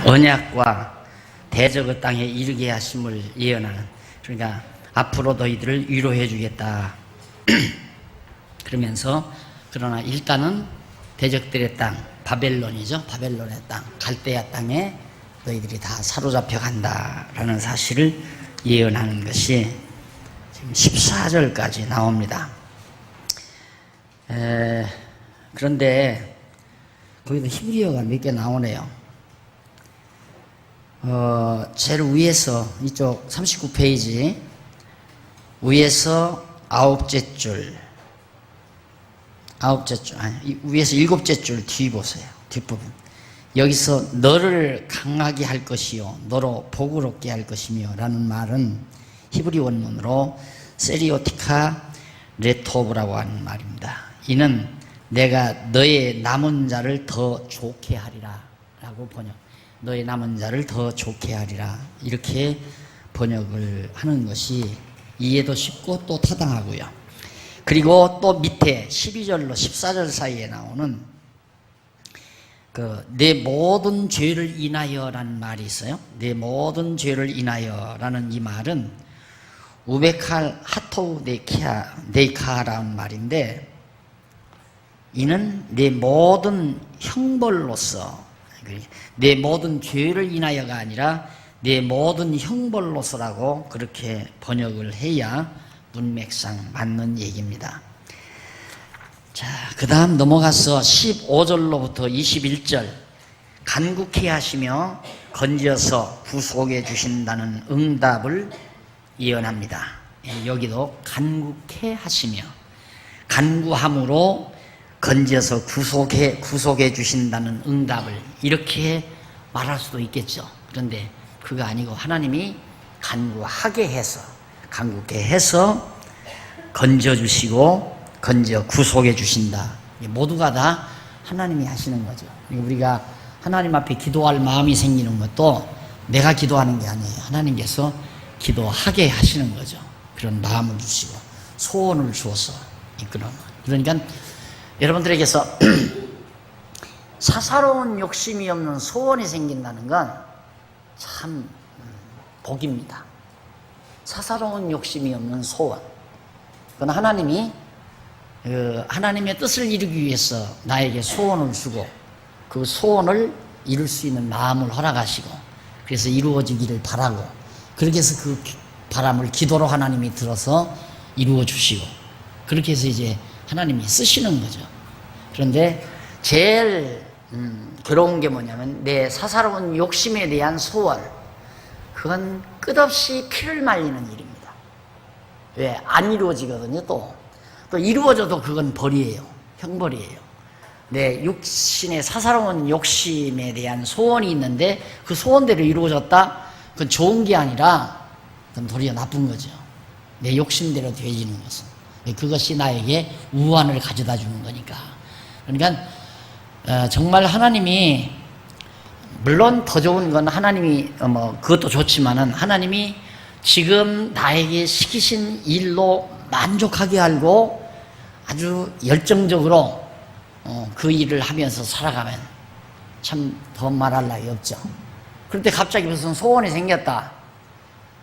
언약과 대적의 땅에 이르게 하심을 예언하는, 그러니까 앞으로 너희들을 위로해 주겠다. 그러면서 그러나 일단은 대적들의 땅, 바벨론이죠. 바벨론의 땅, 갈대아 땅에 너희들이 다 사로잡혀 간다라는 사실을 예언하는 것이 지금 14절까지 나옵니다. 그런데 거기도 히브리어가 몇 개 나오네요. 제일 위에서 이쪽 39페이지 위에서 아홉째 줄, 아니, 위에서 일곱째 줄 뒤 보세요. 뒷부분. 여기서 너를 강하게 할 것이요 너로 복을 할 것이며 라는 말은 히브리 원문으로 세리오티카 레토브라고 하는 말입니다. 이는 내가 너의 남은 자를 더 좋게 하리라 라고 번역, 너의 남은 자를 더 좋게 하리라, 이렇게 번역을 하는 것이 이해도 쉽고 또 타당하고요. 그리고 또 밑에 12절로 14절 사이에 나오는 내 모든 죄를 인하여라는 말이 있어요. 내 모든 죄를 인하여라는 이 말은 우베칼 하토우 네이카라는 말인데, 이는 내 모든 형벌로서, 내 모든 죄를 인하여가 아니라 내 모든 형벌로서라고 그렇게 번역을 해야 문맥상 맞는 얘기입니다. 자, 그 다음 넘어가서 15절로부터 21절, 간구케 하시며 건져서 구속해 주신다는 응답을 예언합니다. 여기도 간구케 하시며, 간구함으로 건져서 구속해 주신다는 응답을 이렇게 말할 수도 있겠죠. 그런데 그거 아니고 하나님이 간구하게 해서, 간구케 해서 건져 주시고 건져 구속해 주신다. 모두가 다 하나님이 하시는 거죠. 우리가 하나님 앞에 기도할 마음이 생기는 것도 내가 기도하는 게 아니에요. 하나님께서 기도하게 하시는 거죠. 그런 마음을 주시고 소원을 주어서 이끌어는. 그러니까 여러분들에게서 사사로운 욕심이 없는 소원이 생긴다는 건 참 복입니다. 사사로운 욕심이 없는 소원. 그건 하나님이 하나님의 뜻을 이루기 위해서 나에게 소원을 주고 그 소원을 이룰 수 있는 마음을 허락하시고, 그래서 이루어지기를 바라고, 그렇게 해서 그 바람을 기도로 하나님이 들어서 이루어 주시고, 그렇게 해서 이제 하나님이 쓰시는 거죠. 그런데 제일 괴로운 게 뭐냐면 내 사사로운 욕심에 대한 소원, 그건 끝없이 피를 말리는 일입니다. 왜? 안 이루어지거든요. 또 이루어져도 그건 벌이에요. 형벌이에요. 내 육신의 사사로운 욕심에 대한 소원이 있는데 그 소원대로 이루어졌다? 그건 좋은 게 아니라 그건 도리어 나쁜 거죠. 내 욕심대로 되어지는 것은. 그것이 나에게 우환을 가져다 주는 거니까. 그러니까 정말 하나님이, 물론 더 좋은 건 하나님이 그것도 좋지만은 하나님이 지금 나에게 시키신 일로 만족하게 알고 아주 열정적으로 그 일을 하면서 살아가면 참 더 말할 나위 없죠. 그런데 갑자기 무슨 소원이 생겼다.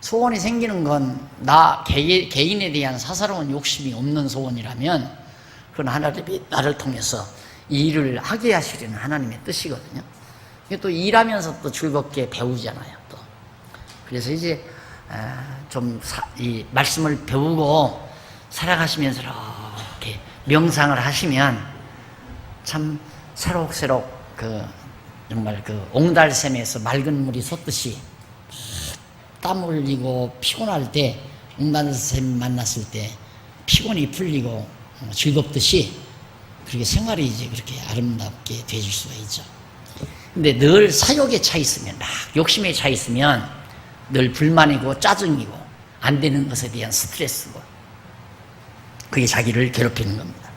소원이 생기는 건 나 개인에 대한 사사로운 욕심이 없는 소원이라면 그건 하나님이 나를 통해서 이 일을 하게 하시려는 하나님의 뜻이거든요. 이게 또 일하면서 또 즐겁게 배우잖아요. 또 그래서 이제 이 말씀을 배우고 살아가시면서 이렇게 명상을 하시면 참 새록새록 정말 옹달샘에서 맑은 물이 솟듯이 땀 흘리고 피곤할 때 옹달샘 만났을 때 피곤이 풀리고 즐겁듯이 그렇게 생활이 이제 그렇게 아름답게 되어질 수가 있죠. 근데 늘 사욕에 차 있으면, 막 욕심에 차 있으면 늘 불만이고 짜증이고 안 되는 것에 대한 스트레스고, 그게 자기를 괴롭히는 겁니다.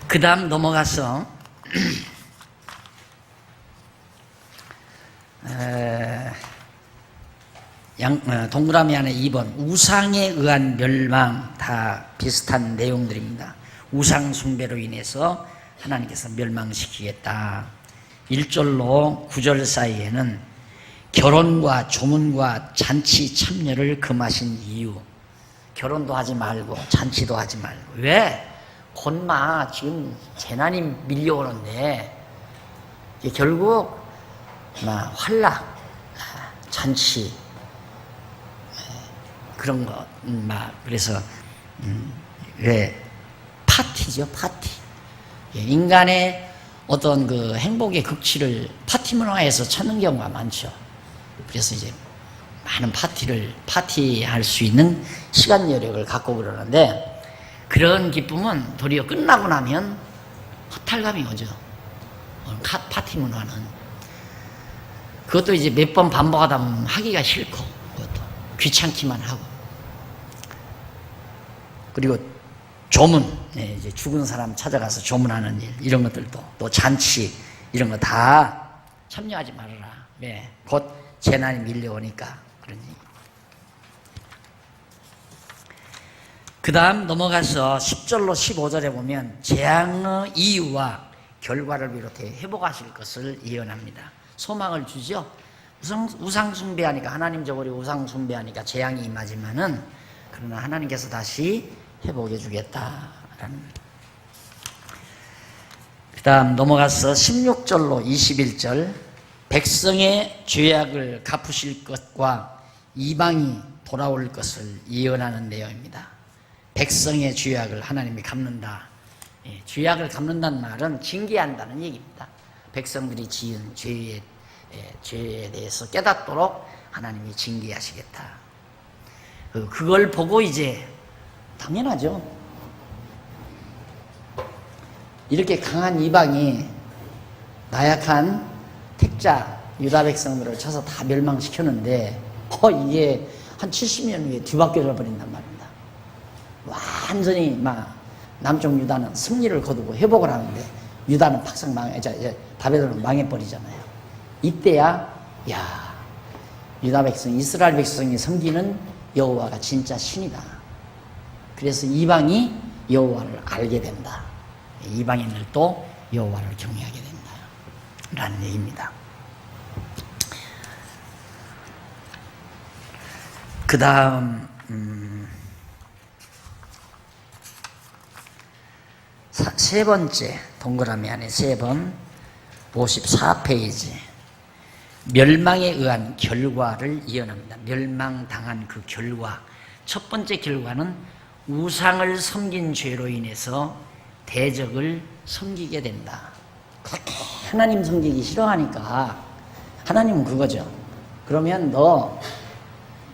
그 다음 넘어가서 동그라미 안에 2번 우상에 의한 멸망, 다 비슷한 내용들입니다. 우상 숭배로 인해서 하나님께서 멸망시키겠다. 1절로 9절 사이에는 결혼과 조문과 잔치 참여를 금하신 이유, 결혼도 하지 말고 잔치도 하지 말고. 왜? 곧마 지금 재난이 밀려오는데 결국 환락, 잔치 그런 거 그래서 왜 파티죠, 파티. 인간의 어떤 그 행복의 극치를 파티 문화에서 찾는 경우가 많죠. 그래서 이제 많은 파티할 수 있는 시간 여력을 갖고 그러는데, 그런 기쁨은 도리어 끝나고 나면 허탈감이 오죠. 파티 문화는. 그것도 이제 몇 번 반복하다 보면 하기가 싫고, 그것도 귀찮기만 하고. 그리고 조문, 이제 죽은 사람 찾아가서 조문하는 일, 이런 것들도, 또 잔치, 이런 거 다 참여하지 말아라. 왜? 곧 재난이 밀려오니까. 그러니. 그 다음 넘어가서 10절로 15절에 보면 재앙의 이유와 결과를 비롯해 회복하실 것을 예언합니다. 소망을 주죠. 우상 숭배하니까, 하나님 저버리고 우상 숭배하니까 재앙이 임하지만은, 그러나 하나님께서 다시 회복해 주겠다라는. 그 다음 넘어가서 16절로 21절, 백성의 죄악을 갚으실 것과 이방이 돌아올 것을 예언하는 내용입니다. 백성의 죄악을 하나님이 갚는다. 죄악을 갚는다는 말은 징계한다는 얘기입니다. 백성들이 지은 죄에 대해서 깨닫도록 하나님이 징계하시겠다. 그걸 보고 이제 당연하죠. 이렇게 강한 이방이 나약한 택자 유다 백성들을 쳐서 다 멸망시켰는데 이게 한 70년 후에 뒤바뀌어 버린단 말입니다. 완전히 남쪽 유다는 승리를 거두고 회복을 하는데 유다는 팍상 바벨론은 망해버리잖아요. 이때야 유다 백성, 이스라엘 백성이 섬기는 여호와가 진짜 신이다. 그래서 이방이 여호와를 알게 된다. 이방인들도 여호와를 경외하게 된다 라는 얘기입니다. 그 다음 세 번째 동그라미 안에 3번 54페이지, 멸망에 의한 결과를 예언합니다. 멸망당한 그 결과. 첫 번째 결과는 우상을 섬긴 죄로 인해서 대적을 섬기게 된다. 하나님 섬기기 싫어하니까, 하나님은 그거죠. 그러면 너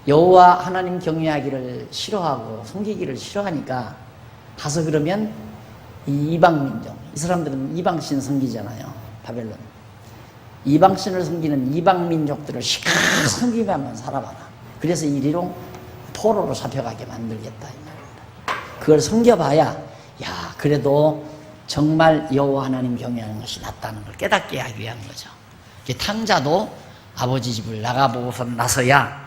여호와 하나님 경외하기를 싫어하고 섬기기를 싫어하니까 가서 그러면 이 이방민족, 이 사람들은 이방신 섬기잖아요. 바벨론. 이방신을 섬기는 이방민족들을 시끄럽게 섬기면만 살아봐라. 그래서 이리로 포로로 잡혀가게 만들겠다 이 말입니다. 그걸 섬겨봐야 그래도 정말 여호와 하나님 경외하는 것이 낫다는 걸 깨닫게 하기 위한 거죠. 탕자도 아버지 집을 나가보고서 나서야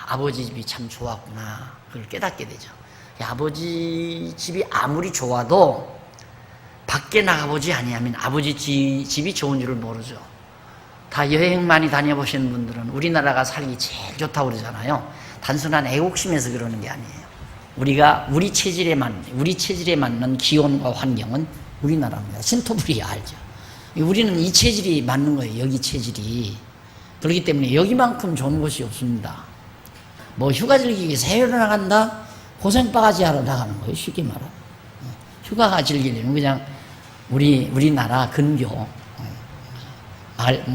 아버지 집이 참 좋았구나, 그걸 깨닫게 되죠. 아버지 집이 아무리 좋아도 밖에 나가보지 아니하면 아버지 집이 좋은 줄을 모르죠. 다 여행 많이 다녀보시는 분들은 우리나라가 살기 제일 좋다고 그러잖아요. 단순한 애국심에서 그러는 게 아니에요. 우리 체질에 맞는 기온과 환경은 우리나라입니다. 신토부리 알죠. 우리는 이 체질이 맞는 거예요. 여기 체질이. 그렇기 때문에 여기만큼 좋은 곳이 없습니다. 휴가 즐기기 위해서 해외로 나간다? 고생바가지 하러 나가는 거예요. 쉽게 말하면. 휴가가 즐기려면 그냥 우리나라 근교,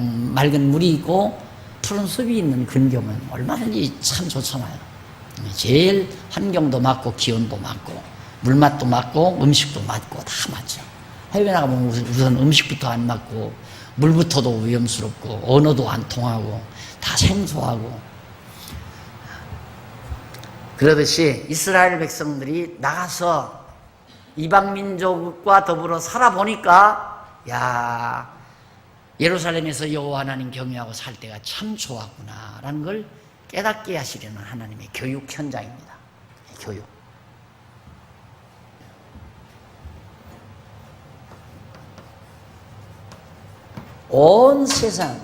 맑은 물이 있고 푸른 숲이 있는 근교면 얼마든지 참 좋잖아요. 제일 환경도 맞고 기온도 맞고 물맛도 맞고 음식도 맞고 다 맞죠. 해외 나가면 우선 음식부터 안 맞고 물부터도 위험스럽고 언어도 안 통하고 다 생소하고. 그러듯이 이스라엘 백성들이 나가서 이방민족과 더불어 살아보니까 예루살렘에서 여호와 하나님 경외하고 살 때가 참 좋았구나 라는 걸 깨닫게 하시려는 하나님의 교육 현장입니다. 교육. 온 세상,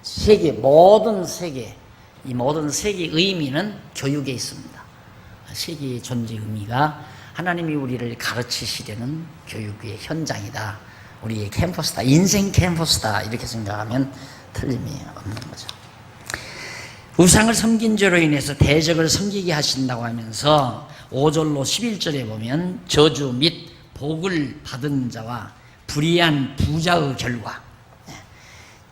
세계, 모든 세계, 이 모든 세계의 의미는 교육에 있습니다. 세계의 존재 의미가 하나님이 우리를 가르치시려는 교육의 현장이다. 우리의 캠퍼스다. 인생 캠퍼스다. 이렇게 생각하면 틀림이 없는 거죠. 우상을 섬긴 죄로 인해서 대적을 섬기게 하신다고 하면서 5절로 11절에 보면 저주 및 복을 받은 자와 불의한 부자의 결과,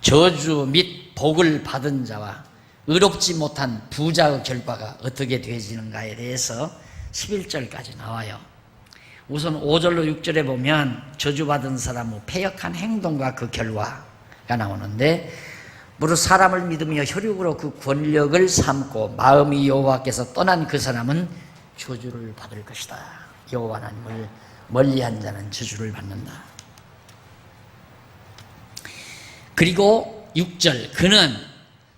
저주 및 복을 받은 자와 의롭지 못한 부자의 결과가 어떻게 되어지는가에 대해서 11절까지 나와요. 우선 5절로 6절에 보면 저주받은 사람의 패역한 행동과 그 결과가 나오는데, 무릇 사람을 믿으며 혈육으로 그 권력을 삼고 마음이 여호와께서 떠난 그 사람은 저주를 받을 것이다. 여호와 하나님을 멀리한 자는 저주를 받는다. 그리고 6절, 그는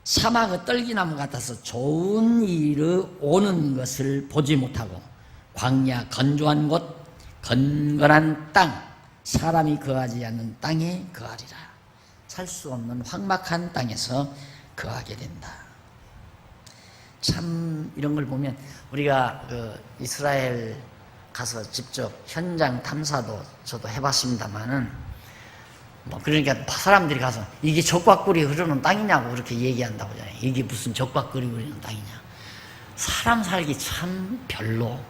사막의 떨기나무 같아서 좋은 일이 오는 것을 보지 못하고 광야 건조한 곳 건건한 땅 사람이 거하지 않는 땅에 거하리라. 살 수 없는 황막한 땅에서 거하게 된다. 참 이런 걸 보면 우리가 이스라엘 가서 직접 현장 탐사도 저도 해봤습니다만은, 그러니까 사람들이 가서 이게 적과 꿀이 흐르는 땅이냐고 그렇게 얘기한다고 하잖아요. 이게 무슨 적과 꿀이 흐르는 땅이냐. 사람 살기 참 별로가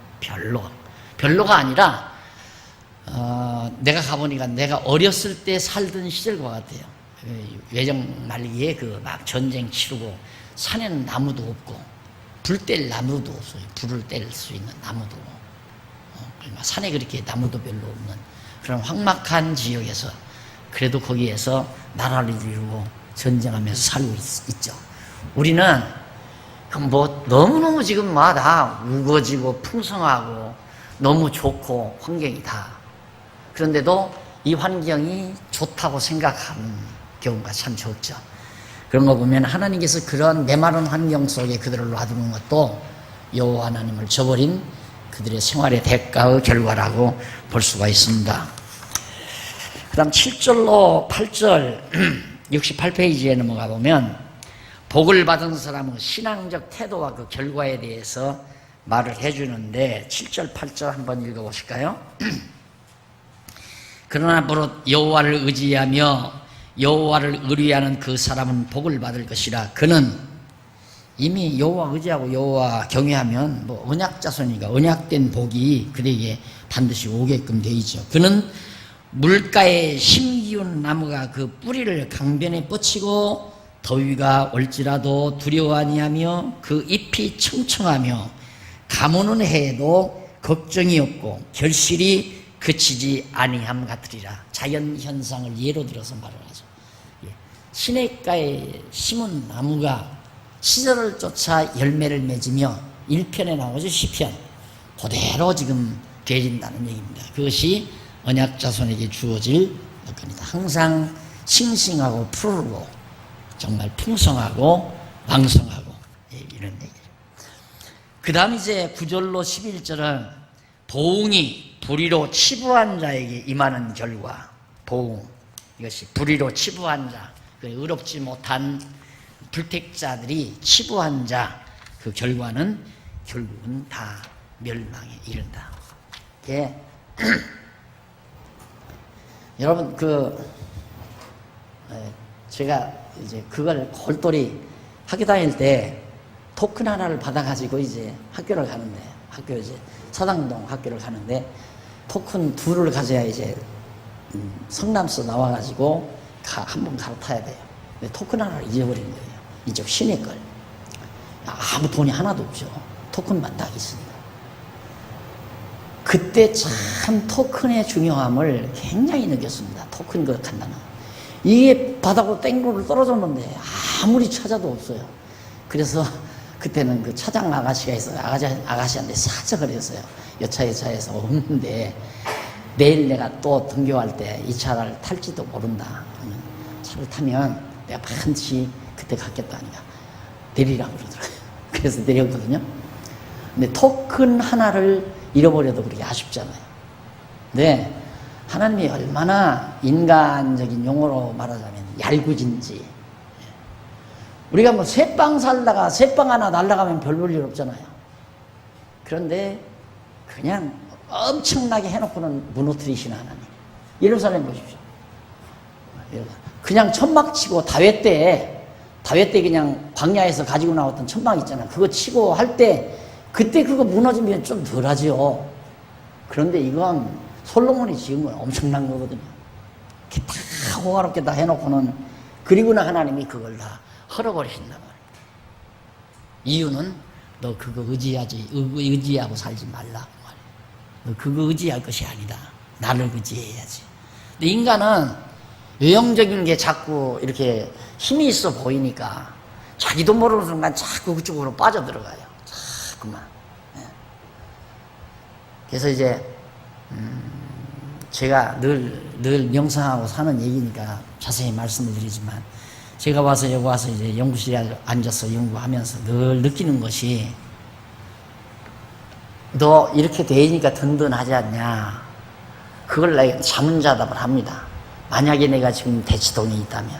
아니라 내가 가보니까 내가 어렸을 때 살던 시절과 같아요. 외정 말기에 막 전쟁 치르고 산에는 나무도 없고 불 뗄 나무도 없어요. 불을 뗄 수 있는 나무도 산에 그렇게 나무도 별로 없는 그런 황막한 지역에서 그래도 거기에서 나라를 이루고 전쟁하면서 살고 있죠. 우리는 너무너무 지금 다 우거지고 풍성하고 너무 좋고 환경이 다. 그런데도 이 환경이 좋다고 생각하는 경우가 참 적죠. 그런 거 보면 하나님께서 그런 메마른 환경 속에 그들을 놔두는 것도 여호와 하나님을 저버린 그들의 생활의 대가의 결과라고 볼 수가 있습니다. 그 다음 7절로 8절 68페이지에 넘어가 보면 복을 받은 사람의 신앙적 태도와 그 결과에 대해서 말을 해주는데 7절 8절 한번 읽어보실까요? 그러나 버릇 여호와를 의지하며 여호와를 의뢰하는 그 사람은 복을 받을 것이라. 그는 이미 여호와 의지하고 여호와 경외하면 언약 자손이니까 언약된 복이 그에게 반드시 오게끔 되어 있죠. 그는 물가에 심기운 나무가 그 뿌리를 강변에 뻗치고 더위가 올지라도 두려워 아니하며 그 잎이 청청하며 가무는 해에도 걱정이 없고 결실이 그치지 아니함 같으리라. 자연 현상을 예로 들어서 말을 하죠. 시냇가에 심은 나무가 시절을 쫓아 열매를 맺으며 1편에 나오죠. 시편 그대로 지금 되어진다는 얘기입니다. 그것이 언약 자손에게 주어질 것입니다. 항상 싱싱하고 푸르고 정말 풍성하고 왕성하고 이런 얘기죠. 그 다음 이제 9절로 11절은 보응이 불의로 치부한 자에게 임하는 결과. 보응, 이것이 불의로 치부한 자, 의롭지 못한 불택자들이 치부한 자, 그 결과는 결국은 다 멸망에 이른다. 예. 여러분 제가 이제 그걸 골똘히 학교 다닐 때 토큰 하나를 받아가지고 이제 학교를 가는데, 학교 이제 사당동 학교를 가는데 토큰 2를 가져야 이제 성남서 나와가지고 한번 갈아타야 돼요. 근데 토큰 하나를 잊어버린 거예요. 이쪽 시내 걸. 아무 돈이 하나도 없죠. 토큰만 딱 있습니다. 그때 참 토큰의 중요함을 굉장히 느꼈습니다. 토큰 그 간다는. 이게 바닥으로 땡로를 떨어졌는데 아무리 찾아도 없어요. 그래서 그때는 그 차장 아가씨가 있어요. 아가씨한테 사적을 했어요. 여차에서 없는데 내일 내가 또 등교할 때 이 차를 탈지도 모른다. 그러면 차를 타면 내가 반드시 그때 갔겠다 하니까 내리라고 그러더라고요. 그래서 내렸거든요. 근데 토큰 하나를 잃어버려도 그렇게 아쉽잖아요. 근데 하나님이 얼마나 인간적인 용어로 말하자면 얄궂은지. 우리가 뭐 새빵 살다가 새빵 하나 날아가면 별 볼 일 없잖아요. 그런데 그냥 엄청나게 해놓고는 무너뜨리시는 하나님. 예루살렘 보십시오. 그냥 천막 치고 다윗 때 그냥 광야에서 가지고 나왔던 천막 있잖아요. 그거 치고 할 때 그때 그거 무너지면 좀 덜하죠. 그런데 이건 솔로몬이 지은 건 엄청난 거거든요. 이렇게 다 호화롭게 다 해놓고는 그리고는 하나님이 그걸 다 헐어버리신단 말입니다. 이유는 너 그거 의지하고 살지 말라. 너 그거 의지할 것이 아니다. 나를 의지해야지. 근데 인간은 외형적인 게 자꾸 이렇게 힘이 있어 보이니까 자기도 모르는 순간 자꾸 그쪽으로 빠져들어가요. 자꾸만. 그래서 이제 제가 늘 명상하고 사는 얘기니까 자세히 말씀을 드리지만 제가 여기 와서 이제 연구실에 앉아서 연구하면서 늘 느끼는 것이 너 이렇게 되니까 든든하지 않냐. 그걸 내가 자문자답을 합니다. 만약에 내가 지금 대치동에 있다면,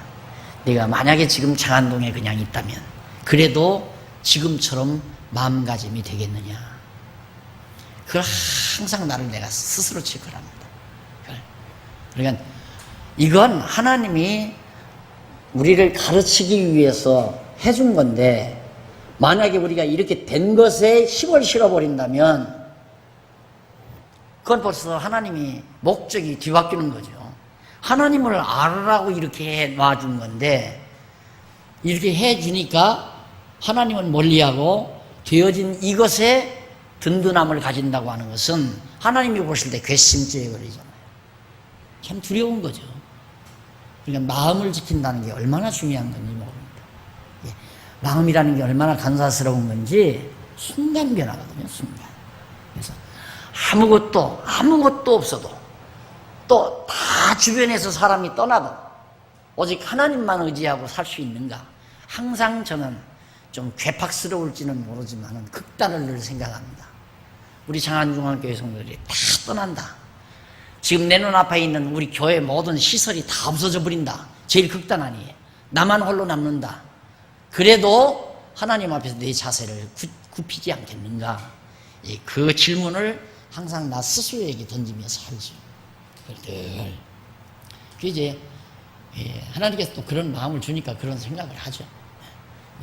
내가 만약에 지금 장안동에 그냥 있다면, 그래도 지금처럼 마음가짐이 되겠느냐. 그걸 항상 나를 내가 스스로 체크를 합니다. 그러니까 이건 하나님이 우리를 가르치기 위해서 해준 건데, 만약에 우리가 이렇게 된 것에 힘을 실어버린다면 그건 벌써 하나님이 목적이 뒤바뀌는 거죠. 하나님을 알으라고 이렇게 놔준 건데 이렇게 해주니까 하나님은 멀리하고 되어진 이것에 든든함을 가진다고 하는 것은 하나님이 보실 때 괘씸죄에 걸리잖아요. 참 두려운 거죠. 그러니까 마음을 지킨다는 게 얼마나 중요한 건지 모릅니다. 마음이라는 게 얼마나 간사스러운 건지 순간 변하거든요. 순간. 그래서 아무것도 없어도 또 다 주변에서 사람이 떠나도 오직 하나님만 의지하고 살 수 있는가. 항상 저는 좀 괴팍스러울지는 모르지만 극단을 늘 생각합니다. 우리 장안중앙교회 성도들이 다 떠난다. 지금 내 눈앞에 있는 우리 교회 모든 시설이 다 없어져 버린다. 제일 극단 아니에요. 나만 홀로 남는다. 그래도 하나님 앞에서 내 자세를 굽히지 않겠는가. 그 질문을 항상 나 스스로에게 던지며 살죠. 늘. 그 이제 하나님께서 또 그런 마음을 주니까 그런 생각을 하죠.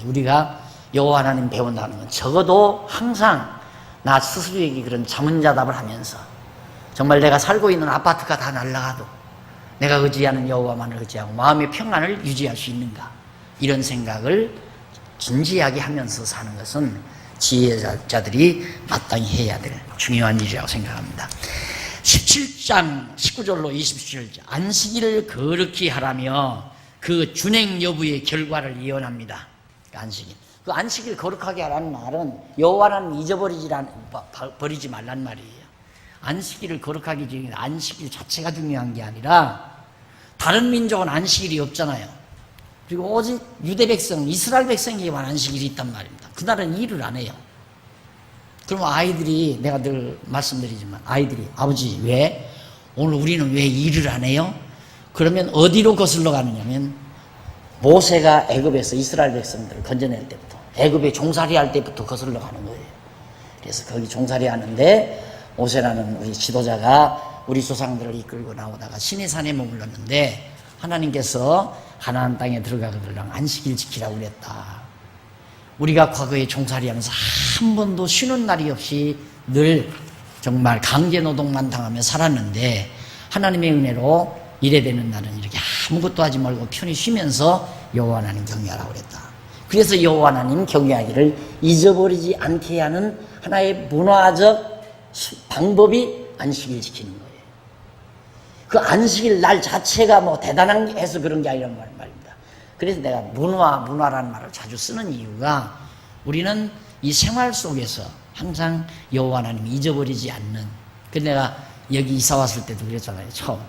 우리가 여호와 하나님 배운다는 건 적어도 항상 나 스스로에게 그런 자문자답을 하면서 정말 내가 살고 있는 아파트가 다 날아가도 내가 의지하는 여호와만을 의지하고 마음의 평안을 유지할 수 있는가. 이런 생각을 진지하게 하면서 사는 것은 지혜자들이 마땅히 해야 될 중요한 일이라고 생각합니다. 17장 19절로 27절 안식일을 거룩히 하라며 그 준행 여부의 결과를 예언합니다. 안식일. 그 안식일 거룩하게 하라는 말은 여호와는 버리지 말란 말이에요. 안식일을 거룩하게 지키는 안식일 자체가 중요한 게 아니라 다른 민족은 안식일이 없잖아요. 그리고 오직 유대 백성, 이스라엘 백성에게만 안식일이 있단 말입니다. 그날은 일을 안 해요. 그럼 아이들이, 내가 늘 말씀드리지만 아이들이 아버지 왜? 오늘 우리는 왜 일을 안 해요? 그러면 어디로 거슬러 가느냐면 모세가 애굽에서 이스라엘 백성들을 건져낼 때부터 애굽에 종살이 할 때부터 거슬러 가는 거예요. 그래서 거기 종살이 하는데 모세라는 우리 지도자가 우리 조상들을 이끌고 나오다가 시내산에 머물렀는데 하나님께서 가나안 땅에 들어가거들랑 안식일 지키라고 그랬다. 우리가 과거에 종살이하면서 한 번도 쉬는 날이 없이 늘 정말 강제노동만 당하며 살았는데 하나님의 은혜로 이래되는 날은 이렇게 아무것도 하지 말고 편히 쉬면서 여호와 하나님 경외하라고 그랬다. 그래서 여호와 하나님 경외하기를 잊어버리지 않게 하는 하나의 문화적 방법이 안식일 지키는 거예요. 그 안식일 날 자체가 뭐 대단한 게 해서 그런 게 아니란 말입니다. 그래서 내가 문화라는 말을 자주 쓰는 이유가 우리는 이 생활 속에서 항상 여호와 하나님 잊어버리지 않는. 그래서 내가 여기 이사 왔을 때도 그랬잖아요. 처음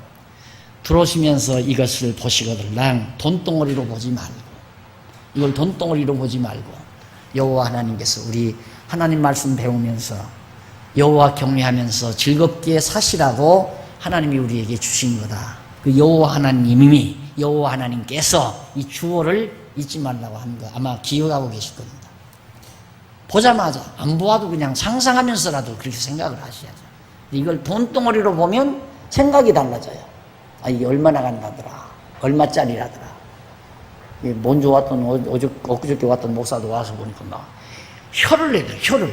들어오시면서 이것을 보시거들랑 돈덩어리로 보지 말고, 이걸 돈덩어리로 보지 말고 여호와 하나님께서 우리 하나님 말씀 배우면서 여호와 경외하면서 즐겁게 사시라고 하나님이 우리에게 주신 거다. 그 여호와 하나님께서 이 주어를 잊지 말라고 한 거 아마 기억하고 계실 겁니다. 보자마자 안 보아도 그냥 상상하면서라도 그렇게 생각을 하셔야죠. 이걸 돈덩어리로 보면 생각이 달라져요. 아, 이게 얼마나 간다더라. 얼마짜리라더라. 먼저 왔던 엊그저께 왔던 목사도 와서 보니까 막 혀를 내더라.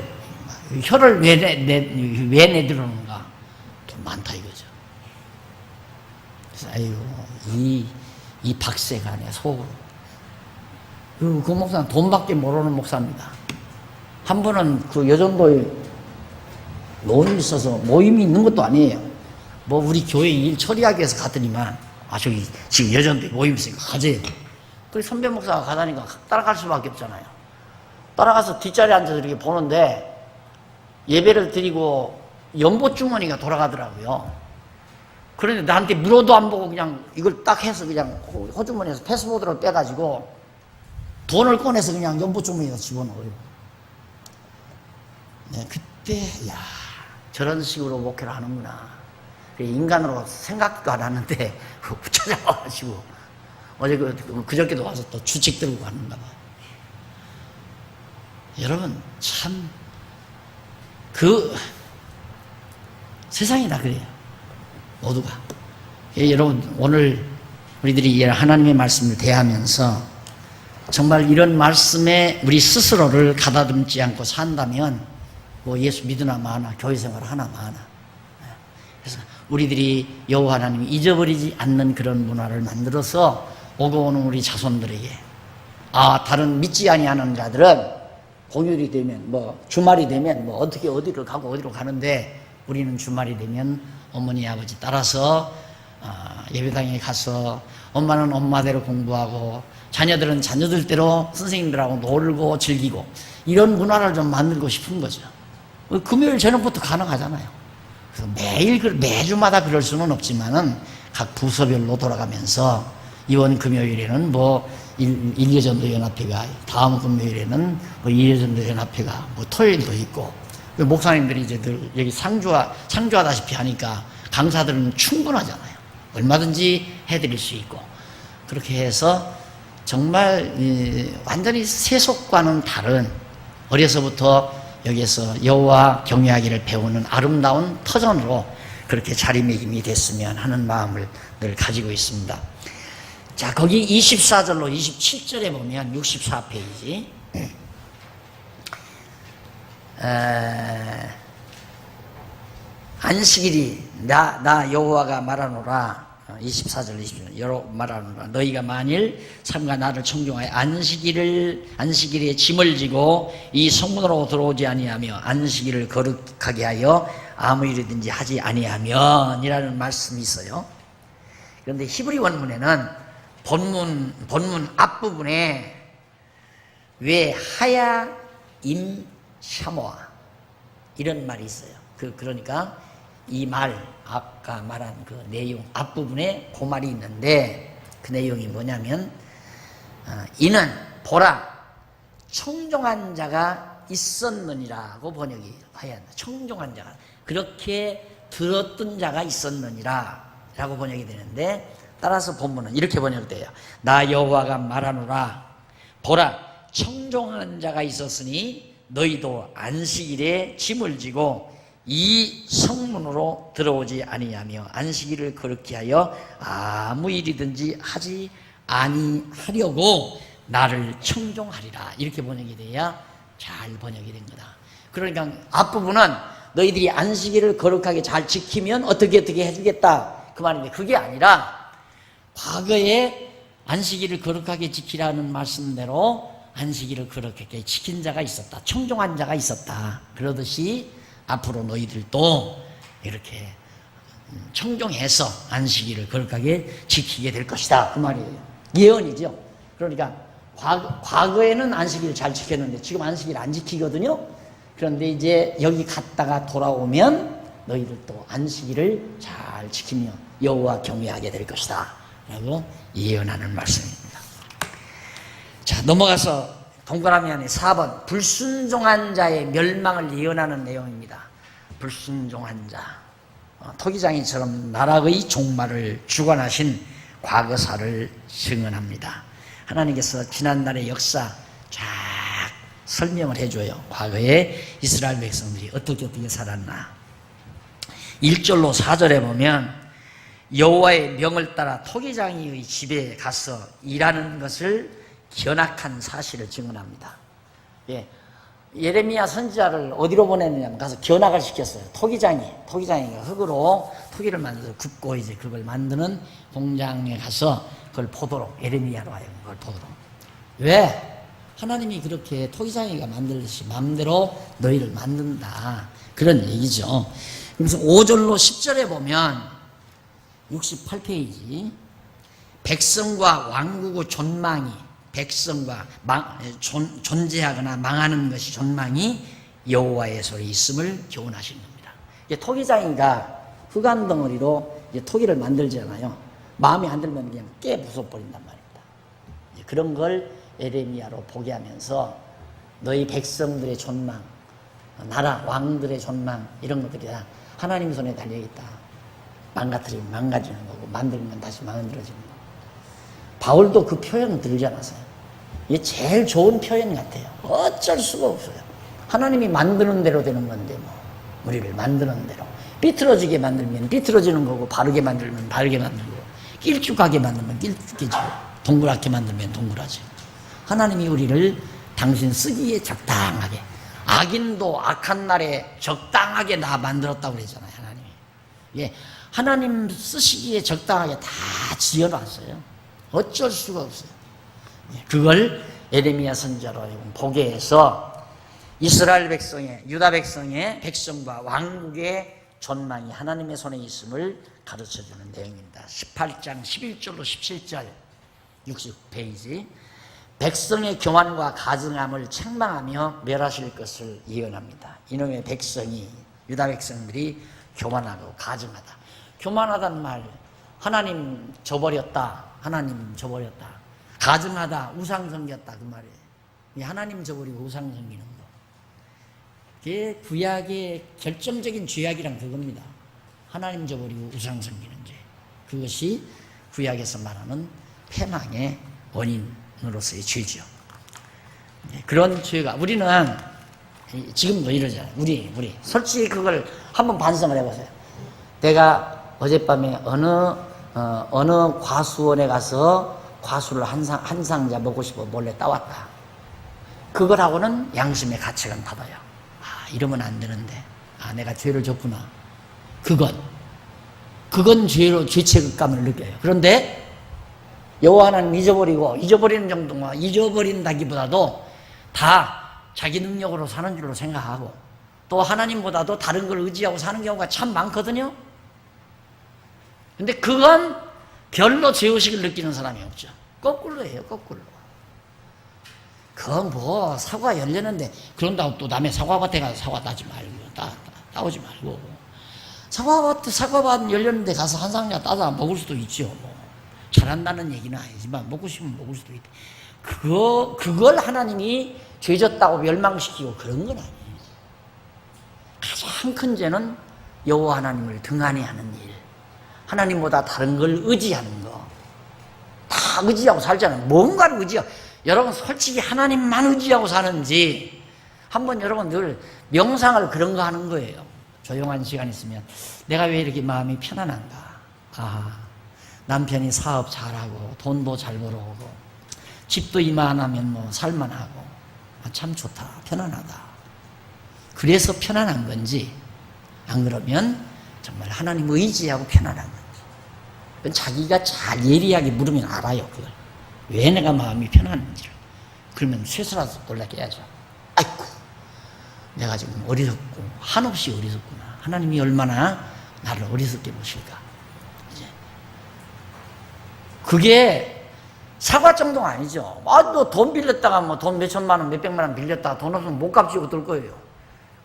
혀를 왜 내들어오는가? 돈 많다 이거죠. 그래서 아이고 이 박새가 내 속으로. 그 목사는 돈밖에 모르는 목사입니다. 한 번은 그 여전도에 모임이 있어서 모임이 있는 것도 아니에요. 뭐 우리 교회 일 처리하기 위해서 갔더니만 저기 지금 여전도에 모임이 있으니까 가재. 그 선배 목사가 가다니까 따라갈 수밖에 없잖아요. 따라가서 뒷자리에 앉아서 이렇게 보는데 예배를 드리고 연보주머니가 돌아가더라고요. 그런데 나한테 물어도 안 보고 그냥 이걸 딱 해서 그냥 호주머니에서 패스보드를 빼가지고 돈을 꺼내서 그냥 연보주머니에다 집어넣어요. 네, 그때 저런 식으로 목회를 하는구나. 인간으로 생각도 안 하는데 찾아와가지고 어제 그저께도 와서 또 주책 들고 가는가 봐. 여러분 참 세상이 다 그래요. 모두가. 여러분 오늘 우리들이 하나님의 말씀을 대하면서 정말 이런 말씀에 우리 스스로를 가다듬지 않고 산다면 뭐 예수 믿으나 마나 교회 생활 하나 마나. 그래서 우리들이 여호와 하나님이 잊어버리지 않는 그런 문화를 만들어서 오고 오는 우리 자손들에게 다른 믿지 아니하는 자들은 공휴일이 되면 주말이 되면 어떻게 어디를 가고 어디로 가는데 우리는 주말이 되면 어머니 아버지 따라서 예배당에 가서 엄마는 엄마대로 공부하고 자녀들은 자녀들대로 선생님들하고 놀고 즐기고 이런 문화를 좀 만들고 싶은 거죠. 금요일 저녁부터 가능하잖아요. 그래서 매주마다 그럴 수는 없지만은 각 부서별로 돌아가면서 이번 금요일에는 일여전도 연합회가, 다음 금요일에는 일여전도 연합회가, 토요일도 있고, 목사님들이 이제 늘 여기 상주하다시피 하니까 강사들은 충분하잖아요. 얼마든지 해드릴 수 있고. 그렇게 해서 정말 완전히 세속과는 다른 어려서부터 여기에서 여호와 경외하기를 배우는 아름다운 터전으로 그렇게 자리매김이 됐으면 하는 마음을 늘 가지고 있습니다. 자, 거기 24절로 27절에 보면 64페이지. 안식일이 나 여호와가 말하노라. 24절 27절 말하노라. 너희가 만일 삼가 나를 청종하여 안식일에 짐을 지고 이 성문으로 들어오지 아니하며 안식일을 거룩하게 하여 아무 일이든지 하지 아니하면 이라는 말씀이 있어요. 그런데 히브리 원문에는 본문 앞부분에 왜 하야 임 샤모아 이런 말이 있어요. 그러니까 이 말 아까 말한 그 내용 앞부분에 그 말이 있는데 그 내용이 뭐냐면 이는 보라 청종한 자가 있었느니라고 번역이 해야 한다. 청종한 자가 그렇게 들었던 자가 있었느니라 라고 번역이 되는데 따라서 본문은 이렇게 번역돼요. 나 여호와가 말하노라 보라 청종한 자가 있었으니 너희도 안식일에 짐을 지고 이 성문으로 들어오지 아니하며 안식일을 거룩히 하여 아무 일이든지 하지 아니하려고 나를 청종하리라 이렇게 번역이 돼야 잘 번역이 된 거다. 그러니까 앞부분은 너희들이 안식일을 거룩하게 잘 지키면 어떻게 해주겠다 그 말인데 그게 아니라 과거에 안식일을 거룩하게 지키라는 말씀대로 안식일을 거룩하게 지킨 자가 있었다. 청종한 자가 있었다. 그러듯이 앞으로 너희들도 이렇게 청종해서 안식일을 거룩하게 지키게 될 것이다. 그 말이에요. 예언이죠. 그러니까 과거에는 안식일을 잘 지켰는데 지금 안식일 안 지키거든요. 그런데 이제 여기 갔다가 돌아오면 너희들도 안식일을 잘 지키며 여호와 경외하게 될 것이다. 라고 예언하는 말씀입니다. 자, 넘어가서 동그라미 안에 4번 불순종한 자의 멸망을 예언하는 내용입니다. 불순종한 자. 토기장이처럼 나락의 종말을 주관하신 과거사를 증언합니다. 하나님께서 지난날의 역사 쫙 설명을 해줘요. 과거에 이스라엘 백성들이 어떻게 살았나. 1절로 4절에 보면 여호와의 명을 따라 토기장이의 집에 가서 일하는 것을 견학한 사실을 증언합니다. 예. 예레미야 선지자를 어디로 보내느냐면 가서 견학을 시켰어요. 토기장이가 흙으로 토기를 만들어서 굽고 이제 그걸 만드는 공장에 가서 그걸 보도록, 예레미야로 하여금 그걸 보도록. 왜? 하나님이 그렇게 토기장이가 만들듯이 마음대로 너희를 만든다. 그런 얘기죠. 그래서 5절로 10절에 보면 68페이지 백성과 왕국의 존망이 백성과 존재하거나 망하는 것이 존망이 여호와의 손에 있음을 교훈하신 겁니다. 토기장이가 흙안 덩어리로 토기를 만들잖아요. 마음에 안 들면 그냥 깨 부숴버린단 말입니다. 그런 걸 에레미야로 보게 하면서 너희 백성들의 존망, 나라 왕들의 존망 이런 것들이 다 하나님 손에 달려있다. 망가뜨리면 망가지는 거고 만들면 다시 만들어지는 거고. 바울도 그 표현 들지 않았어요. 이게 제일 좋은 표현 같아요. 어쩔 수가 없어요. 하나님이 만드는 대로 되는 건데 뭐 우리를 만드는 대로 삐뚤어지게 만들면 삐뚤어지는 거고 바르게 만들면 바르게 만들고 길쭉하게 만들면 길쭉해지고 동그랗게 만들면 동그라지고 하나님이 우리를 당신 쓰기에 적당하게 악인도 악한 날에 적당하게 나 만들었다고 그랬잖아요. 하나님이. 예, 하나님 쓰시기에 적당하게 다 지어놨어요. 어쩔 수가 없어요. 그걸 에레미야 선지자로 보게 해서 이스라엘 백성의, 유다 백성의 백성과 왕국의 존망이 하나님의 손에 있음을 가르쳐주는 내용입니다. 18장 11절로 17절 60페이지 백성의 교만과 가증함을 책망하며 멸하실 것을 예언합니다. 이놈의 백성이, 유다 백성들이 교만하고 가증하다. 교만하다는 말, 하나님 저버렸다. 하나님 저버렸다. 가증하다. 우상 섬겼다. 그 말이에요. 하나님 저버리고 우상 섬기는 거. 그게 구약의 결정적인 죄악이란 그겁니다. 하나님 저버리고 우상 섬기는 죄. 그것이 구약에서 말하는 패망의 원인으로서의 죄죠. 그런 죄가 우리는 지금도 이러잖아요. 우리 솔직히 그걸 한번 반성을 해보세요. 내가 어젯밤에 어느 과수원에 가서 과수를 한 상자 먹고 싶어 몰래 따왔다. 그걸하고는 양심의 가책은 받아요. 이러면 안 되는데 내가 죄를 졌구나. 그건 죄로 죄책감을 느껴요. 그런데 여호와 하나님 잊어버리는 정도가 잊어버린다기보다도 다 자기 능력으로 사는 줄로 생각하고 또 하나님보다도 다른 걸 의지하고 사는 경우가 참 많거든요. 근데 그건 별로 죄의식을 느끼는 사람이 없죠. 거꾸로예요, 거꾸로. 그건 뭐 사과 열렸는데 그런다고 또 남의 사과밭에 가서 사과 따지 말고 따오지 말고 사과밭 열렸는데 가서 한 상자 따다 먹을 수도 있죠. 뭐. 잘한다는 얘기는 아니지만 먹고 싶으면 먹을 수도 있대. 그걸 하나님이 죄졌다고 멸망시키고 그런 건 아니에요. 가장 큰 죄는 여호와 하나님을 등한히 하는 일, 하나님보다 다른 걸 의지하는 거. 다 의지하고 살잖아요. 뭔가를 의지하고. 여러분 솔직히 하나님만 의지하고 사는지 한번 여러분 늘 명상을 그런 거 하는 거예요. 조용한 시간 있으면 내가 왜 이렇게 마음이 편안한가. 남편이 사업 잘하고 돈도 잘 벌어오고 집도 이만하면 뭐 살만하고 참 좋다. 편안하다. 그래서 편안한 건지 안 그러면 정말 하나님 의지하고 편안한 건지 자기가 잘 예리하게 물으면 알아요. 그걸. 왜 내가 마음이 편안한지를. 그러면 쇠서라도 놀라게야죠. 아이고 내가 지금 어리석고 한없이 어리석구나. 하나님이 얼마나 나를 어리석게 보실까. 이제 그게 사과 정도가 아니죠. 너 돈 빌렸다가 뭐 돈 몇천만 원, 몇백만 원 빌렸다가 돈 없으면 못 갚지고 들 거예요.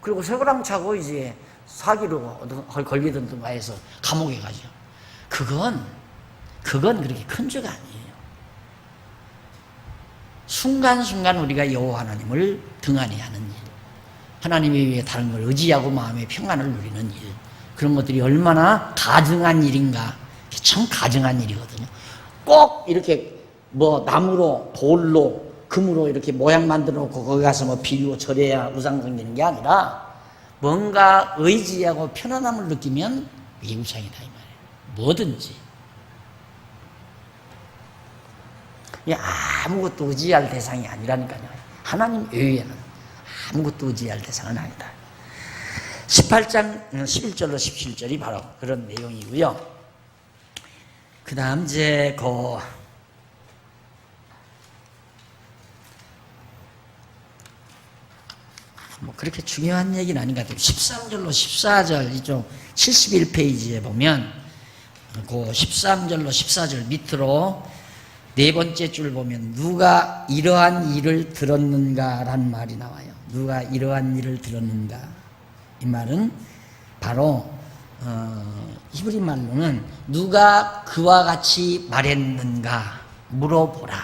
그리고 쇠고랑 차고 이제 사기로 걸리든가 해서 감옥에 가죠. 그건 그렇게 큰 죄가 아니에요. 순간순간 우리가 여호와 하나님을 등한히 하는 일, 하나님 외에 다른 걸 의지하고 마음의 평안을 누리는 일, 그런 것들이 얼마나 가증한 일인가. 참 가증한 일이거든요. 꼭 이렇게 뭐 나무로 돌로 금으로 이렇게 모양 만들어 놓고 거기 가서 뭐 빌고 절해야 우상 생기는 게 아니라 뭔가 의지하고 편안함을 느끼면 이게 우상이다 이 말이에요. 뭐든지. 아무것도 의지할 대상이 아니라니까요. 하나님 외에는 아무것도 의지할 대상은 아니다. 18장 11절로 17절이 바로 그런 내용이고요. 그 다음 이제 뭐 그렇게 중요한 얘기는 아닌 것 같아요. 13절로 14절 이쪽 71페이지에 보면 그 13절로 14절 밑으로 네 번째 줄 보면 누가 이러한 일을 들었는가라는 말이 나와요. 누가 이러한 일을 들었는가. 이 말은 바로 히브리 말로는 누가 그와 같이 말했는가 물어보라.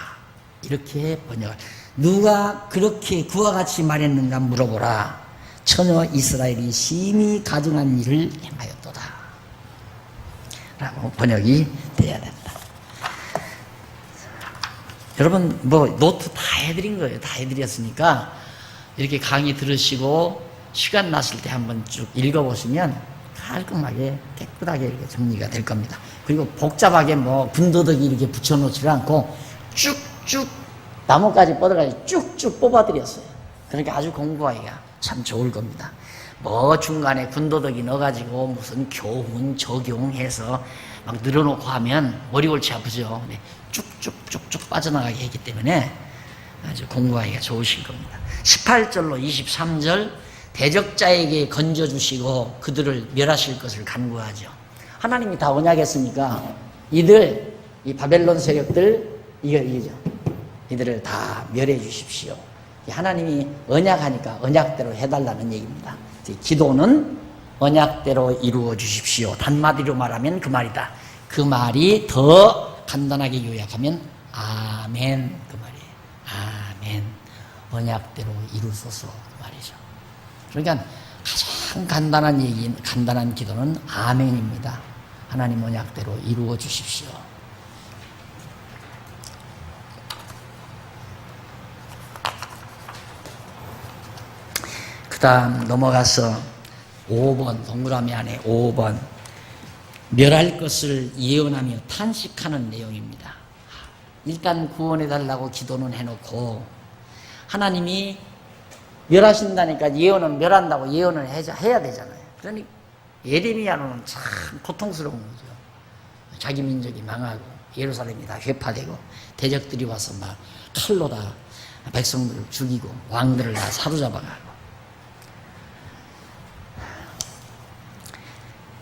이렇게 번역을. 누가 그렇게 그와 같이 말했는가 물어보라. 처녀 이스라엘이 심히 가증한 일을 행하였도다. 라고 번역이 돼야 된다. 여러분 뭐 노트 다 해드린 거예요. 다 해드렸으니까 이렇게 강의 들으시고 시간 났을 때 한번 쭉 읽어보시면 깔끔하게 깨끗하게 이렇게 정리가 될 겁니다. 그리고 복잡하게 뭐 군더더기 이렇게 붙여놓지 않고 쭉쭉 나뭇가지 뻗어가지고 쭉쭉 뽑아드렸어요. 그러니까 아주 공부하기가 참 좋을 겁니다. 뭐 중간에 군더더기 넣어가지고 무슨 교훈 적용해서 막 늘어놓고 하면 머리 골치 아프죠. 쭉쭉쭉쭉 빠져나가게 했기 때문에 아주 공부하기가 좋으실 겁니다. 18절로 23절 대적자에게 건져주시고 그들을 멸하실 것을 간구하죠. 하나님이 다 언약했으니까 이 바벨론 세력들 이거죠. 이들을 다 멸해 주십시오. 하나님이 언약하니까 언약대로 해달라는 얘기입니다. 기도는 언약대로 이루어 주십시오. 단마디로 말하면 그 말이다. 그 말이 더 간단하게 요약하면 아멘 그 말이에요. 아멘. 언약대로 이루소서 그 말이죠. 그러니까 가장 간단한 얘기, 간단한 기도는 아멘입니다. 하나님 언약대로 이루어 주십시오. 그 다음 넘어가서 5번 동그라미 안에 5번 멸할 것을 예언하며 탄식하는 내용입니다. 일단 구원해달라고 기도는 해놓고 하나님이 멸하신다니까 예언은 멸한다고 예언을 해야 되잖아요. 그러니 예레미야는 참 고통스러운 거죠. 자기 민족이 망하고 예루살렘이 다 회파되고 대적들이 와서 막 칼로 다 백성들을 죽이고 왕들을 다 사로잡아가고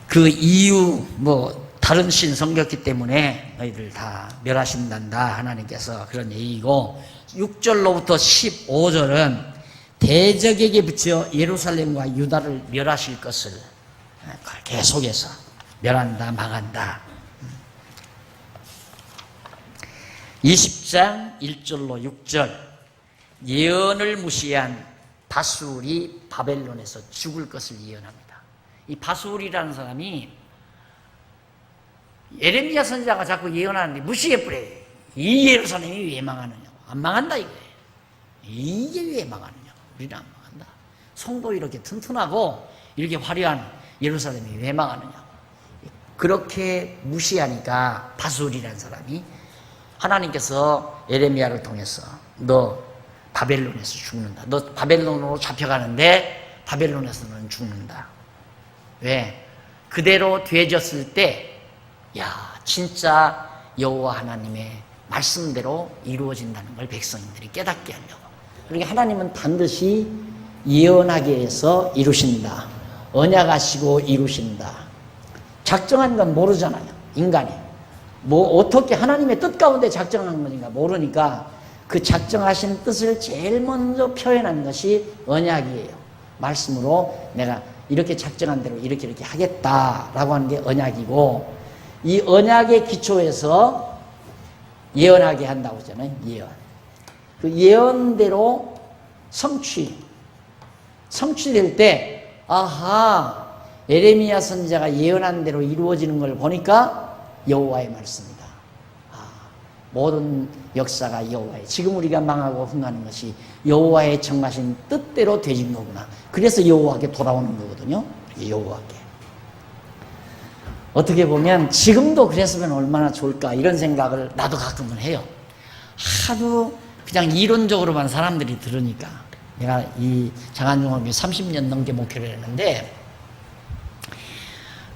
그 이유 뭐 다른 신 섬겼기 때문에 너희들 다 멸하신단다 하나님께서 그런 얘기고 6절로부터 15절은 대적에게 붙여 예루살렘과 유다를 멸하실 것을 계속해서 멸한다 망한다. 20장 1절로 6절 예언을 무시한 바술이 바벨론에서 죽을 것을 예언합니다. 이 바술이라는 사람이 예레미야 선지자가 자꾸 예언하는데 무시해버려요. 이 예루살렘이 왜 망하느냐고. 안 망한다 이거예요. 이게 왜 망하느냐고. 우리는 안 망한다. 성도 이렇게 튼튼하고 이렇게 화려한 예루살렘이 왜 망하느냐고. 그렇게 무시하니까 바술이라는 사람이 하나님께서 예레미야를 통해서 너 바벨론에서 죽는다. 너 바벨론으로 잡혀가는데 바벨론에서는 죽는다. 왜? 그대로 되졌을 때 진짜 여호와 하나님의 말씀대로 이루어진다는 걸 백성들이 깨닫게 하려고. 그러니까 하나님은 반드시 예언하게 해서 이루신다. 언약하시고 이루신다. 작정한 건 모르잖아요. 인간이. 뭐 어떻게 하나님의 뜻 가운데 작정한 건가 모르니까 그 작정하신 뜻을 제일 먼저 표현한 것이 언약이에요. 말씀으로 내가 이렇게 작정한 대로 이렇게 하겠다라고 하는 게 언약이고 이 언약의 기초에서 예언하게 한다고 하잖아요. 예언. 그 예언대로 성취될 때 아하 에레미야 선지자가 예언한 대로 이루어지는 걸 보니까 여호와의 말씀이다. 모든 역사가 여호와의, 지금 우리가 망하고 흥하는 것이 여호와의 정하신 뜻대로 되진 거구나. 그래서 여호와께 돌아오는 거거든요. 여호와께. 어떻게 보면 지금도 그랬으면 얼마나 좋을까 이런 생각을 나도 가끔은 해요. 하도 그냥 이론적으로만 사람들이 들으니까. 내가 이 장안중앙교회 30년 넘게 목회를 했는데,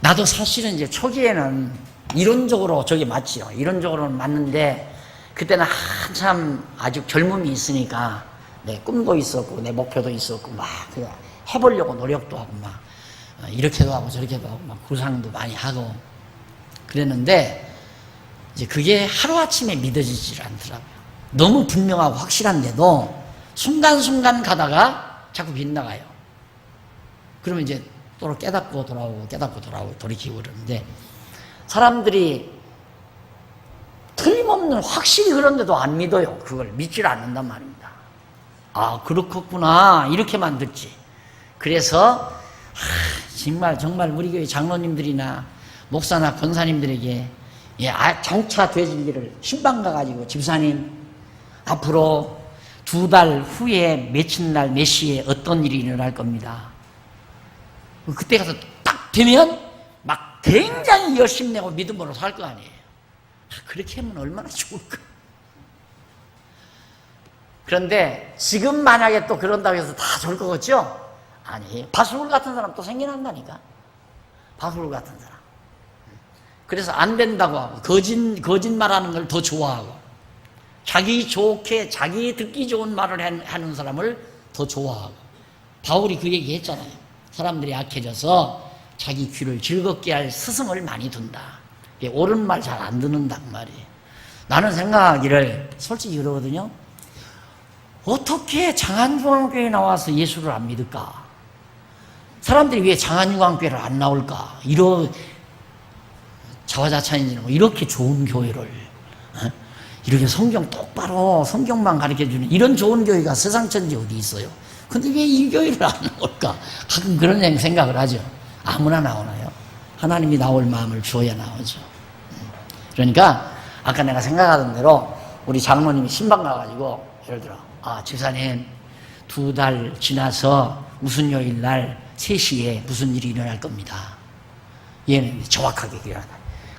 나도 사실은 이제 초기에는 이론적으로 저게 맞지요. 이론적으로는 맞는데, 그때는 한참 아직 젊음이 있으니까 내 꿈도 있었고 내 목표도 있었고 막 그냥 해보려고 노력도 하고 막 이렇게도 하고 저렇게도 하고 막 구상도 많이 하고 그랬는데, 이제 그게 하루아침에 믿어지질 않더라고요. 너무 분명하고 확실한데도 순간순간 가다가 자꾸 빗나가요. 그러면 이제 또 깨닫고 돌아오고 깨닫고 돌아오고 돌이키고 그러는데, 사람들이 틀림없는 확실히 그런데도 안 믿어요. 그걸 믿질 않는단 말입니다. 아, 그렇겠구나 이렇게만 듣지. 그래서 정말 우리 교회 장로님들이나 목사나 권사님들에게 장차 되질 일을 신방 가가지고, 집사님 앞으로 2달 후에 며칠 날 몇 시에 어떤 일이 일어날 겁니다. 그때 가서 딱 되면 막 굉장히 열심내고 믿음으로 살 거 아니에요. 그렇게 하면 얼마나 좋을까. 그런데 지금 만약에 또 그런다고 해서 다 좋을 것 같죠? 아니, 바수울 같은 사람 또 생겨난다니까. 바수울 같은 사람. 그래서 안 된다고 하고 거짓말하는 걸 더 좋아하고, 자기 좋게 자기 듣기 좋은 말을 하는 사람을 더 좋아하고. 바울이 그 얘기 했잖아요. 사람들이 약해져서 자기 귀를 즐겁게 할 스승을 많이 둔다. 옳은 말 잘 안 듣는단 말이에요. 나는 생각하기를 솔직히 그러거든요. 어떻게 장안중앙교회에 나와서 예수를 안 믿을까? 사람들이 왜 장안중앙교회를 안 나올까? 이런 자화자찬인지는 이렇게 좋은 교회를, 이렇게 성경 똑바로 성경만 가르쳐주는 이런 좋은 교회가 세상 천지 어디 있어요? 근데 왜 이 교회를 안 나올까? 가끔 그런 생각을 하죠. 아무나 나오나요? 하나님이 나올 마음을 주어야 나오죠. 그러니까 아까 내가 생각하던 대로 우리 장로님이 신방 가가지고 예를 들어, 집사님 2달 지나서 무슨 요일 날 3시에 무슨 일이 일어날 겁니다. 얘는 정확하게 일어나.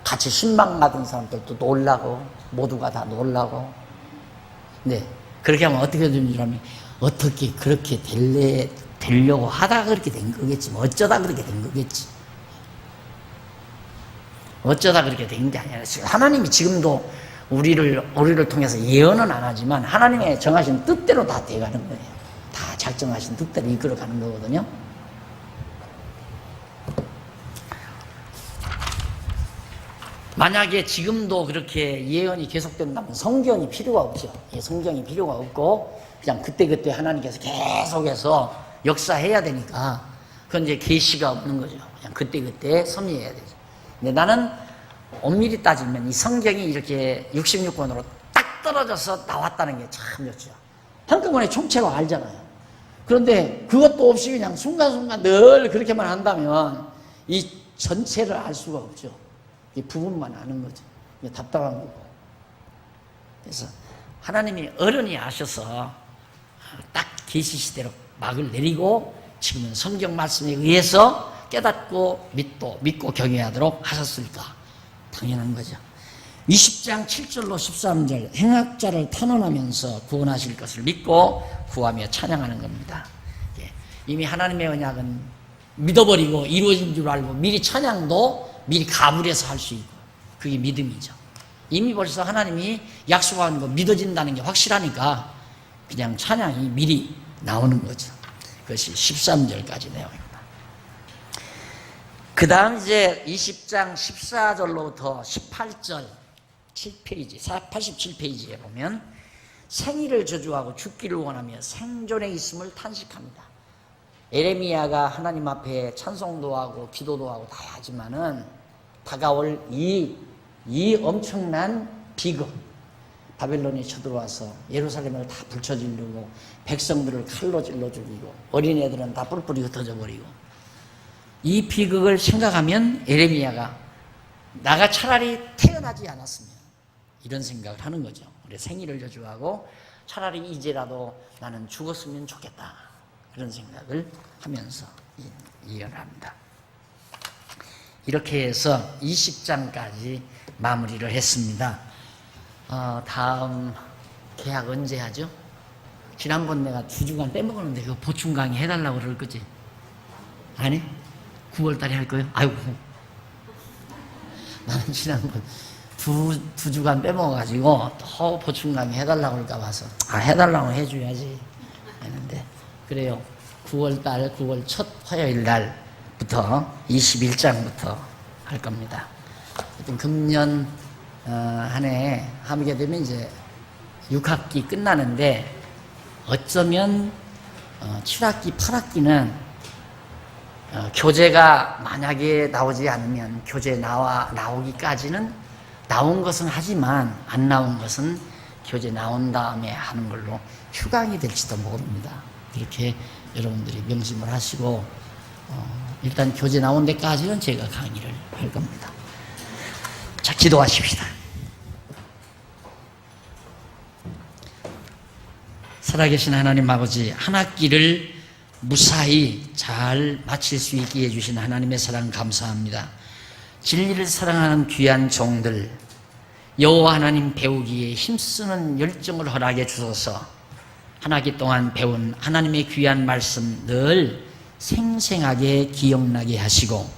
같이 신방 가던 사람들도 놀라고 모두가 다 놀라고. 네, 그렇게 하면 어떻게 되는 줄 알면, 어떻게 그렇게 되려고 하다가 그렇게 된 거겠지. 뭐 어쩌다 그렇게 된 거겠지. 어쩌다 그렇게 된 게 아니라, 하나님이 지금도 우리를 통해서 예언은 안 하지만 하나님의 정하신 뜻대로 다 돼가는 거예요. 다 작정하신 뜻대로 이끌어가는 거거든요. 만약에 지금도 그렇게 예언이 계속된다면 성경이 필요가 없죠. 성경이 필요가 없고 그냥 그때그때 하나님께서 계속해서 역사해야 되니까, 그건 이제 계시가 없는 거죠. 그냥 그때그때 섭리해야 되죠. 근데 나는 엄밀히 따지면 이 성경이 이렇게 66권으로 딱 떨어져서 나왔다는 게 참 좋죠. 한꺼번에 총체로 알잖아요. 그런데 그것도 없이 그냥 순간순간 늘 그렇게만 한다면 이 전체를 알 수가 없죠. 이 부분만 아는 거죠. 이게 답답한 거고. 그래서 하나님이 어른이 아셔서 딱 계시시대로 막을 내리고 지금은 성경 말씀에 의해서 깨닫고 믿고 경외하도록 하셨으니까 당연한 거죠. 20장 7절로 13절, 행악자를 탄원하면서 구원하실 것을 믿고 구하며 찬양하는 겁니다. 이미 하나님의 언약은 믿어버리고 이루어진 줄 알고 미리 찬양도 미리 가불해서 할 수 있고, 그게 믿음이죠. 이미 벌써 하나님이 약속한 거 믿어진다는 게 확실하니까 그냥 찬양이 미리 나오는 거죠. 그것이 13절까지 내용입니다. 그 다음 이제 20장 14절로부터 18절 7페이지, 87페이지에 보면 생일을 저주하고 죽기를 원하며 생존에 있음을 탄식합니다. 에레미야가 하나님 앞에 찬송도 하고 기도도 하고 다 하지만은 다가올 이 엄청난 비극, 바벨론이 쳐들어와서 예루살렘을 다 불쳐지르고 백성들을 칼로 찔러 죽이고 어린애들은 다 뿔뿔이 흩어져 버리고 이 비극을 생각하면 에레미야가 나가 차라리 태어나지 않았으면 이런 생각을 하는 거죠. 우리 생일을 저주하고 차라리 이제라도 나는 죽었으면 좋겠다. 그런 생각을 하면서 이해를 합니다. 이렇게 해서 20장까지 마무리를 했습니다. 다음 개학 언제 하죠? 지난번 내가 2주간 빼먹었는데 그거 보충 강의 해달라고 그럴 거지? 아니? 9월 달에 할 거예요? 아이고. 나는 지난번 두 주간 빼먹어가지고 또 보충 강의 해달라고 그럴까 봐서 해달라고 해줘야지 했는데 그래요. 9월 첫 화요일 날부터 21장부터 할 겁니다. 하여튼 금년 한 해 하게 되면 이제 6학기 끝나는데 어쩌면 7학기, 8학기는 교재가 만약에 나오지 않으면 교재 나오기까지는 나온 것은 하지만 안 나온 것은 교재 나온 다음에 하는 걸로 휴강이 될지도 모릅니다. 그렇게 여러분들이 명심을 하시고 일단 교재 나온 데까지는 제가 강의를 할 겁니다. 자, 기도하십시다. 살아계신 하나님 아버지, 한 학기를 무사히 잘 마칠 수 있게 해주신 하나님의 사랑 감사합니다. 진리를 사랑하는 귀한 종들, 여호와 하나님 배우기에 힘쓰는 열정을 허락해 주셔서 한 학기 동안 배운 하나님의 귀한 말씀 늘 생생하게 기억나게 하시고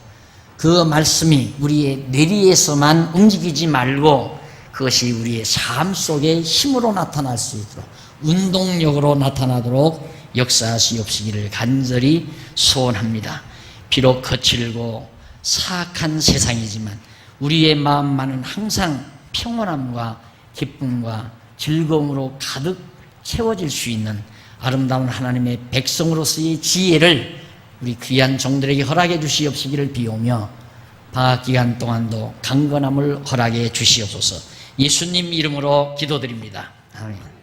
그 말씀이 우리의 뇌리에서만 움직이지 말고 그것이 우리의 삶 속에 힘으로 나타날 수 있도록 운동력으로 나타나도록 역사하시옵시기를 간절히 소원합니다. 비록 거칠고 사악한 세상이지만 우리의 마음만은 항상 평온함과 기쁨과 즐거움으로 가득 채워질 수 있는 아름다운 하나님의 백성으로서의 지혜를 우리 귀한 종들에게 허락해 주시옵시기를 비오며 방학기간 동안도 강건함을 허락해 주시옵소서. 예수님 이름으로 기도드립니다. 아멘.